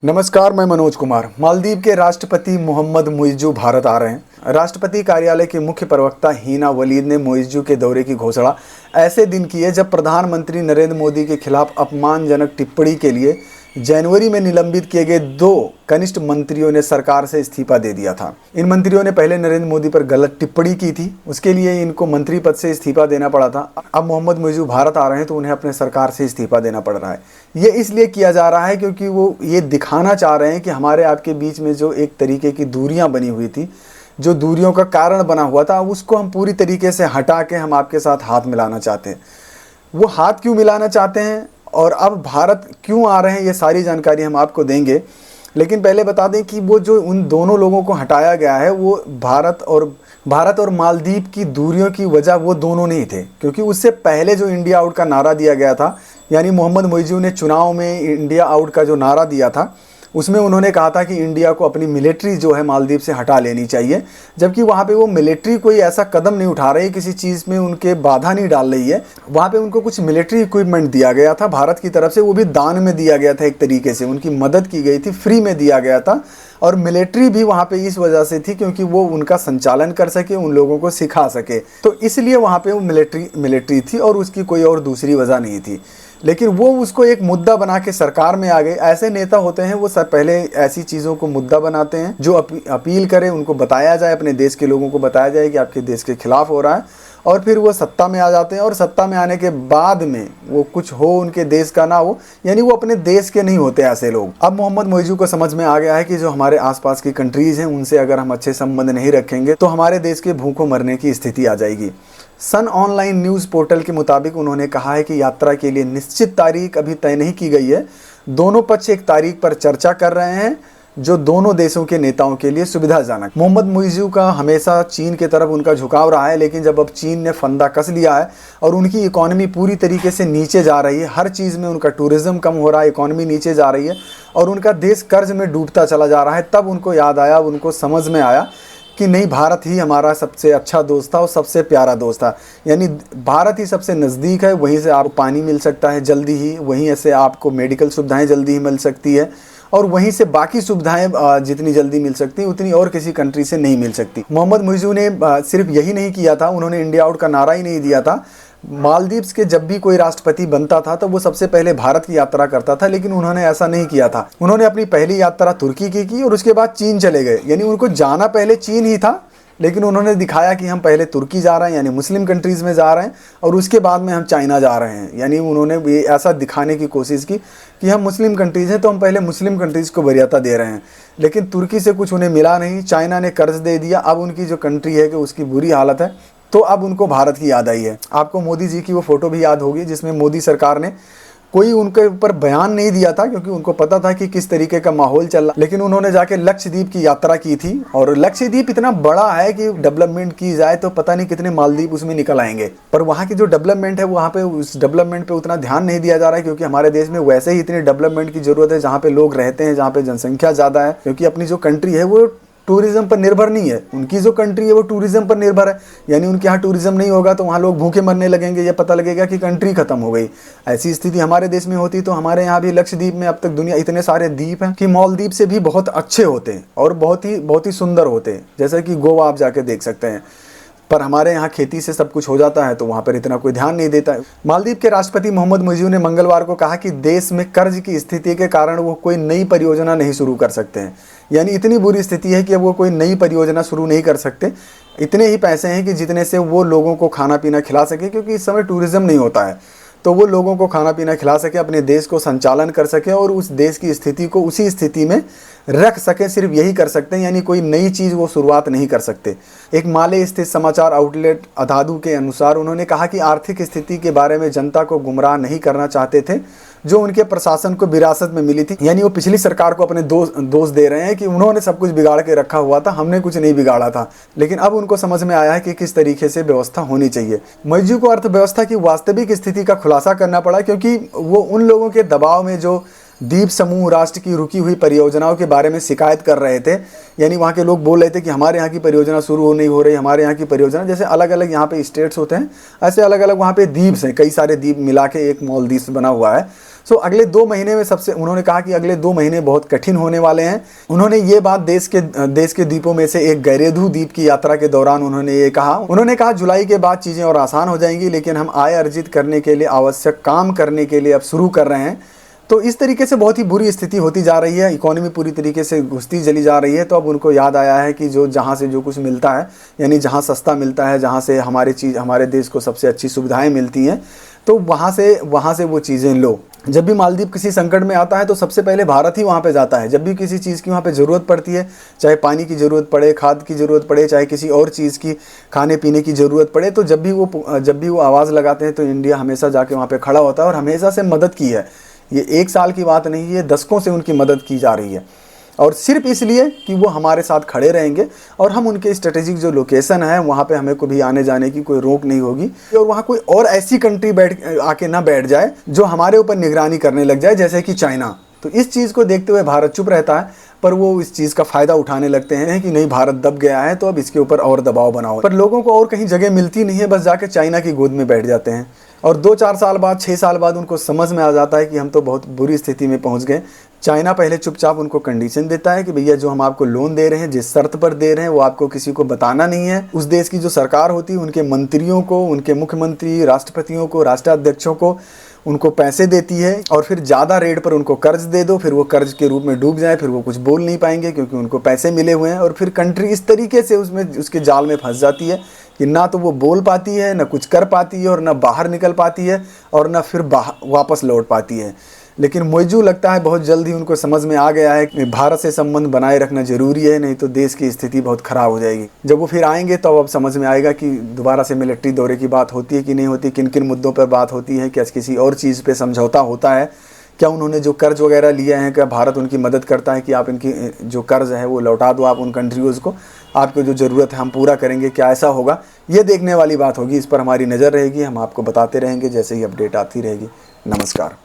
नमस्कार, मैं मनोज कुमार। मालदीव के राष्ट्रपति मोहम्मद मुइज़्ज़ू भारत आ रहे हैं। राष्ट्रपति कार्यालय के मुख्य प्रवक्ता हीना वलीद ने मुइज़्ज़ू के दौरे की घोषणा ऐसे दिन की है जब प्रधानमंत्री नरेंद्र मोदी के खिलाफ अपमानजनक टिप्पणी के लिए जनवरी में निलंबित किए गए 2 कनिष्ठ मंत्रियों ने सरकार से इस्तीफा दे दिया था। इन मंत्रियों ने पहले नरेंद्र मोदी पर गलत टिप्पणी की थी, उसके लिए इनको मंत्री पद से इस्तीफा देना पड़ा था। अब मोहम्मद मुइज़्ज़ू भारत आ रहे हैं तो उन्हें अपने सरकार से इस्तीफा देना पड़ रहा है। ये इसलिए किया जा रहा है क्योंकि वो ये दिखाना चाह रहे हैं कि हमारे आपके बीच में जो एक तरीके की दूरियां बनी हुई थी, जो दूरियों का कारण बना हुआ था, उसको हम पूरी तरीके से हटा के हम आपके साथ हाथ मिलाना चाहते हैं। वो हाथ क्यों मिलाना चाहते हैं और अब भारत क्यों आ रहे हैं, ये सारी जानकारी हम आपको देंगे। लेकिन पहले बता दें कि वो जो उन दोनों लोगों को हटाया गया है वो भारत और मालदीव की दूरियों की वजह वो दोनों नहीं थे, क्योंकि उससे पहले जो इंडिया आउट का नारा दिया गया था, यानी मोहम्मद मुइज़्ज़ू ने चुनाव में इंडिया आउट का जो नारा दिया था उसमें उन्होंने कहा था कि इंडिया को अपनी मिलिट्री जो है मालदीव से हटा लेनी चाहिए, जबकि वहाँ पे वो मिलिट्री कोई ऐसा कदम नहीं उठा रही, किसी चीज़ में उनके बाधा नहीं डाल रही है। वहाँ पे उनको कुछ मिलिट्री इक्विपमेंट दिया गया था भारत की तरफ से, वो भी दान में दिया गया था, एक तरीके से उनकी मदद की गई थी, फ्री में दिया गया था। और मिलिट्री भी वहाँ पे इस वजह से थी क्योंकि वो उनका संचालन कर सके, उन लोगों को सिखा सके, तो इसलिए वहाँ पे वो मिलिट्री थी और उसकी कोई और दूसरी वजह नहीं थी। लेकिन वो उसको एक मुद्दा बना के सरकार में आ गए। ऐसे नेता होते हैं वो सब पहले ऐसी चीज़ों को मुद्दा बनाते हैं जो अपील करें, उनको बताया जाए, अपने देश के लोगों को बताया जाए कि आपके देश के खिलाफ हो रहा है, और फिर वो सत्ता में आ जाते हैं। और सत्ता में आने के बाद में वो कुछ हो उनके देश का ना हो, यानी वो अपने देश के नहीं होते ऐसे लोग। अब मोहम्मद मुइज़्ज़ू को समझ में आ गया है कि जो हमारे आसपास की कंट्रीज़ हैं उनसे अगर हम अच्छे संबंध नहीं रखेंगे तो हमारे देश के भूखों मरने की स्थिति आ जाएगी। सन ऑनलाइन न्यूज़ पोर्टल के मुताबिक उन्होंने कहा है कि यात्रा के लिए निश्चित तारीख अभी तय नहीं की गई है। दोनों पक्ष एक तारीख पर चर्चा कर रहे हैं जो दोनों देशों के नेताओं के लिए सुविधाजनक। मोहम्मद मुइज़्ज़ू का हमेशा चीन के तरफ उनका झुकाव रहा है, लेकिन जब अब चीन ने फंदा कस लिया है और उनकी इकोनॉमी पूरी तरीके से नीचे जा रही है, हर चीज़ में उनका टूरिज्म कम हो रहा है, इकोनॉमी नीचे जा रही है और उनका देश कर्ज में डूबता चला जा रहा है, तब उनको याद आया, उनको समझ में आया कि नहीं, भारत ही हमारा सबसे अच्छा दोस्त था और सबसे प्यारा दोस्त था। यानी भारत ही सबसे नज़दीक है, वहीं से आपको पानी मिल सकता है जल्दी ही, वहीं से आपको मेडिकल सुविधाएं जल्दी ही मिल सकती है, और वहीं से बाकी सुविधाएं जितनी जल्दी मिल सकती हैं उतनी और किसी कंट्री से नहीं मिल सकती। मोहम्मद मुइज़्ज़ू ने सिर्फ यही नहीं किया था, उन्होंने इंडिया आउट का नारा ही नहीं दिया था। मालदीव्स के जब भी कोई राष्ट्रपति बनता था तो वो सबसे पहले भारत की यात्रा करता था, लेकिन उन्होंने ऐसा नहीं किया था। उन्होंने अपनी पहली यात्रा तुर्की की और उसके बाद चीन चले गए। यानी उनको जाना पहले चीन ही था, लेकिन उन्होंने दिखाया कि हम पहले तुर्की जा रहे हैं, यानी मुस्लिम कंट्रीज़ में जा रहे हैं, और उसके बाद में हम चाइना जा रहे हैं। यानी उन्होंने भी ऐसा दिखाने की कोशिश की कि हम मुस्लिम कंट्रीज़ हैं तो हम पहले मुस्लिम कंट्रीज़ को वरीयता दे रहे हैं। लेकिन तुर्की से कुछ उन्हें मिला नहीं, चाइना ने कर्ज दे दिया। अब उनकी जो कंट्री है कि उसकी बुरी हालत है, तो अब उनको भारत की याद आई है। आपको मोदी जी की वो फ़ोटो भी याद होगी जिसमें मोदी सरकार ने कोई उनके ऊपर बयान नहीं दिया था, क्योंकि उनको पता था कि किस तरीके का माहौल चल रहा, लेकिन उन्होंने जाके लक्षद्वीप की यात्रा की थी। और लक्षद्वीप इतना बड़ा है कि डेवलपमेंट की जाए तो पता नहीं कितने मालदीव उसमें निकल आएंगे, पर वहाँ की जो डेवलपमेंट है वहाँ पे उस डेवलपमेंट पे उतना ध्यान नहीं दिया जा रहा है, क्योंकि हमारे देश में वैसे ही इतनी डेवलपमेंट की ज़रूरत है जहाँ पे लोग रहते हैं, जहाँ पे जनसंख्या ज़्यादा है, क्योंकि अपनी जो कंट्री है वो टूरिज्म पर निर्भर नहीं है। उनकी जो कंट्री है वो टूरिज्म पर निर्भर है, यानी उनके यहाँ टूरिज्म नहीं होगा तो वहाँ लोग भूखे मरने लगेंगे, या पता लगेगा कि कंट्री खत्म हो गई। ऐसी स्थिति हमारे देश में होती तो हमारे यहाँ भी लक्षद्वीप में अब तक दुनिया इतने सारे द्वीप हैं कि मालदीव से भी बहुत अच्छे होते हैं और बहुत ही सुंदर होते हैं, जैसे कि गोवा आप जाके देख सकते हैं। पर हमारे यहाँ खेती से सब कुछ हो जाता है तो वहाँ पर इतना कोई ध्यान नहीं देता है। मालदीव के राष्ट्रपति मोहम्मद मुइज़्ज़ू ने मंगलवार को कहा कि देश में कर्ज की स्थिति के कारण वो कोई नई परियोजना नहीं शुरू कर सकते हैं। यानी इतनी बुरी स्थिति है कि अब वो कोई नई परियोजना शुरू नहीं कर सकते। इतने ही पैसे हैं कि जितने से वो लोगों को खाना पीना खिला सके, क्योंकि इस समय टूरिज्म नहीं होता है, तो वो लोगों को खाना पीना खिला सके, अपने देश को संचालन कर सके और उस देश की स्थिति को उसी स्थिति में रख सके। सिर्फ यही कर सकते हैं, यानी कोई नई चीज़ वो शुरुआत नहीं कर सकते। एक माले स्थित समाचार आउटलेट अधादू के अनुसार उन्होंने कहा कि आर्थिक स्थिति के बारे में जनता को गुमराह नहीं करना चाहते थे जो उनके प्रशासन को विरासत में मिली थी। यानी वो पिछली सरकार को अपने दोष दे रहे हैं कि उन्होंने सब कुछ बिगाड़ के रखा हुआ था, हमने कुछ नहीं बिगाड़ा था। लेकिन अब उनको समझ में आया है कि किस तरीके से व्यवस्था होनी चाहिए। मुइज़्ज़ू को अर्थव्यवस्था की वास्तविक स्थिति का खुलासा करना पड़ा, क्योंकि वो उन लोगों के दबाव में जो द्वीप समूह राष्ट्र की रुकी हुई परियोजनाओं के बारे में शिकायत कर रहे थे। यानी वहाँ के लोग बोल रहे थे कि हमारे यहाँ की परियोजना शुरू नहीं हो रही, हमारे यहाँ की परियोजना, जैसे अलग अलग यहाँ पे स्टेट्स होते हैं ऐसे अलग अलग वहाँ पे द्वीप हैं, कई सारे द्वीप मिला के एक मालदीव बना हुआ है। सो अगले 2 महीने में उन्होंने कहा कि अगले 2 महीने बहुत कठिन होने वाले हैं। उन्होंने ये बात देश के द्वीपों में से एक गैरेधु द्वीप की यात्रा के दौरान उन्होंने ये कहा। उन्होंने कहा जुलाई के बाद चीज़ें और आसान हो जाएंगी, लेकिन हम आय अर्जित करने के लिए आवश्यक काम करने के लिए अब शुरू कर रहे हैं। तो इस तरीके से बहुत ही बुरी स्थिति होती जा रही है, इकोनॉमी पूरी तरीके से घुसती चली जा रही है। तो अब उनको याद आया है कि जहाँ से जो कुछ मिलता है, यानी जहाँ सस्ता मिलता है, जहाँ से हमारे देश को सबसे अच्छी सुविधाएं मिलती हैं, तो वहाँ से वो चीज़ें लो। जब भी मालदीव किसी संकट में आता है तो सबसे पहले भारत ही वहाँ पे जाता है। जब भी किसी चीज़ की वहाँ पे ज़रूरत पड़ती है, चाहे पानी की ज़रूरत पड़े, खाद की ज़रूरत पड़े, चाहे किसी और चीज़ की खाने पीने की ज़रूरत पड़े, तो जब भी वो आवाज़ लगाते हैं तो इंडिया हमेशा जाके वहाँ पे खड़ा होता है और हमेशा से मदद की है। ये 1 साल की बात नहीं है, दशकों से उनकी मदद की जा रही है, और सिर्फ इसलिए कि वो हमारे साथ खड़े रहेंगे और हम उनके स्ट्रेटेजिक जो लोकेशन है वहाँ पे हमें कभी आने जाने की कोई रोक नहीं होगी, और वहाँ कोई और ऐसी कंट्री आके ना बैठ जाए जो हमारे ऊपर निगरानी करने लग जाए, जैसे कि चाइना। तो इस चीज़ को देखते हुए भारत चुप रहता है, पर वो इस चीज़ का फ़ायदा उठाने लगते हैं कि नहीं, भारत दब गया है तो अब इसके ऊपर और दबाव बनाओ। पर लोगों को और कहीं जगह मिलती नहीं है, बस जाके चाइना की गोद में बैठ जाते हैं। और 2-4 साल बाद, 6 साल बाद उनको समझ में आ जाता है कि हम तो बहुत बुरी स्थिति में पहुंच गए। चाइना पहले चुपचाप उनको कंडीशन देता है कि भैया जो हम आपको लोन दे रहे हैं, जिस शर्त पर दे रहे हैं, वो आपको किसी को बताना नहीं है। उस देश की जो सरकार होती है उनके मंत्रियों को, उनके मुख्यमंत्री, राष्ट्रपतियों को, राष्ट्राध्यक्षों को उनको पैसे देती है, और फिर ज़्यादा रेट पर उनको कर्ज दे दो, फिर वो कर्ज के रूप में डूब जाए, फिर वो कुछ बोल नहीं पाएंगे क्योंकि उनको पैसे मिले हुए हैं। और फिर कंट्री इस तरीके से उसके जाल में फंस जाती है कि ना तो वो बोल पाती है, ना कुछ कर पाती है, और ना बाहर निकल पाती है, और ना फिर वापस लौट पाती है। लेकिन मोइजू लगता है बहुत जल्द ही उनको समझ में आ गया है कि भारत से संबंध बनाए रखना जरूरी है, नहीं तो देश की स्थिति बहुत ख़राब हो जाएगी। जब वो फिर आएंगे तो अब समझ में आएगा कि दोबारा से मिलिट्री दौरे की बात होती है कि नहीं होती, किन किन मुद्दों पर बात होती है, क्या किसी और चीज़ पे समझौता होता है, क्या उन्होंने जो कर्ज वगैरह लिए हैं, क्या भारत उनकी मदद करता है कि आप इनकी जो कर्ज है वो लौटा दो आप उन कंट्रीज़ को, आपको जो ज़रूरत है हम पूरा करेंगे, क्या ऐसा होगा? ये देखने वाली बात होगी। इस पर हमारी नज़र रहेगी, हम आपको बताते रहेंगे जैसे ही अपडेट आती रहेगी। नमस्कार।